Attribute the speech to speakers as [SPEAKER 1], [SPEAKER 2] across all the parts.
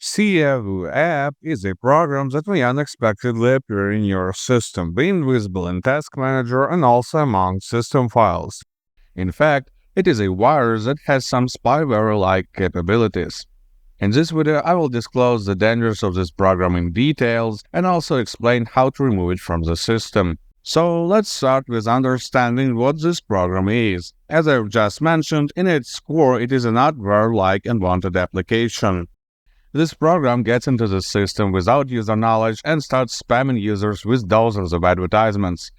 [SPEAKER 1] Ciawu App is a program that may unexpectedly appear in your system, being visible in Task Manager and also among system files. In fact, it is a virus that has some spyware-like capabilities. In this video, I will disclose the dangers of this program in details and also explain how to remove it from the system. So let's start with understanding what this program is. As I've just mentioned, in its core it is an adware-like unwanted application. This program gets into the system without user knowledge and starts spamming users with dozens of advertisements.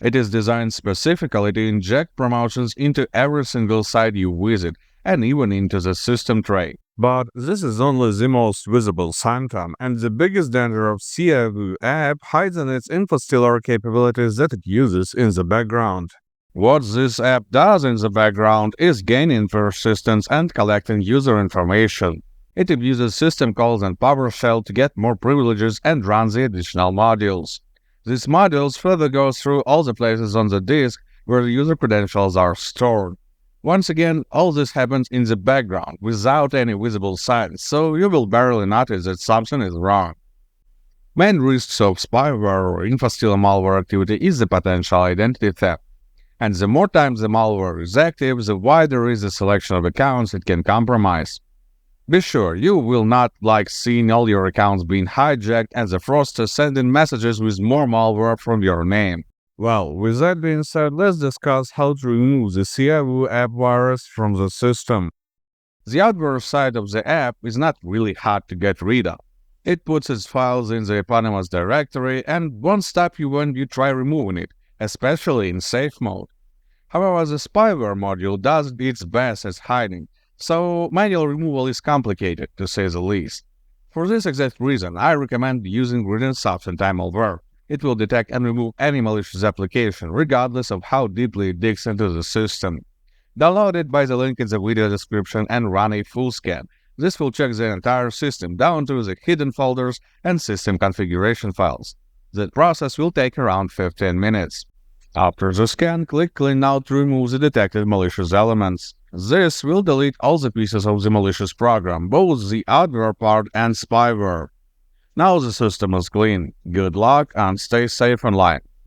[SPEAKER 1] It is designed specifically to inject promotions into every single site you visit, and even into the system tray. But this is only the most visible symptom, and the biggest danger of Ciawu App hides in its Infostealer capabilities that it uses in the background. What this app does in the background is gaining persistence and collecting user information. It abuses system calls and PowerShell to get more privileges and runs the additional modules. These modules further go through all the places on the disk where the user credentials are stored. Once again, all this happens in the background without any visible signs, so you will barely notice that something is wrong. Main risks of spyware or Infostealer malware activity is the potential identity theft. And the more times the malware is active, the wider is the selection of accounts it can compromise. Be sure you will not like seeing all your accounts being hijacked and the fraudster sending messages with more malware from your name. Well, with that being said, let's discuss how to remove the Ciawu App virus from the system. The adverse side of the app is not really hard to get rid of. It puts its files in the eponymous directory and won't stop you when you try removing it, especially in safe mode. However, the spyware module does its best at hiding, so manual removal is complicated, to say the least. For this exact reason, I recommend using Soft anti-malware. It will detect and remove any malicious application, regardless of how deeply it digs into the system. Download it by the link in the video description and run a full scan. This will check the entire system down to the hidden folders and system configuration files. The process will take around 15 minutes. After the scan, click Clean Now to remove the detected malicious elements. This will delete all the pieces of the malicious program, both the adware part and spyware. Now the system is clean. Good luck and stay safe online.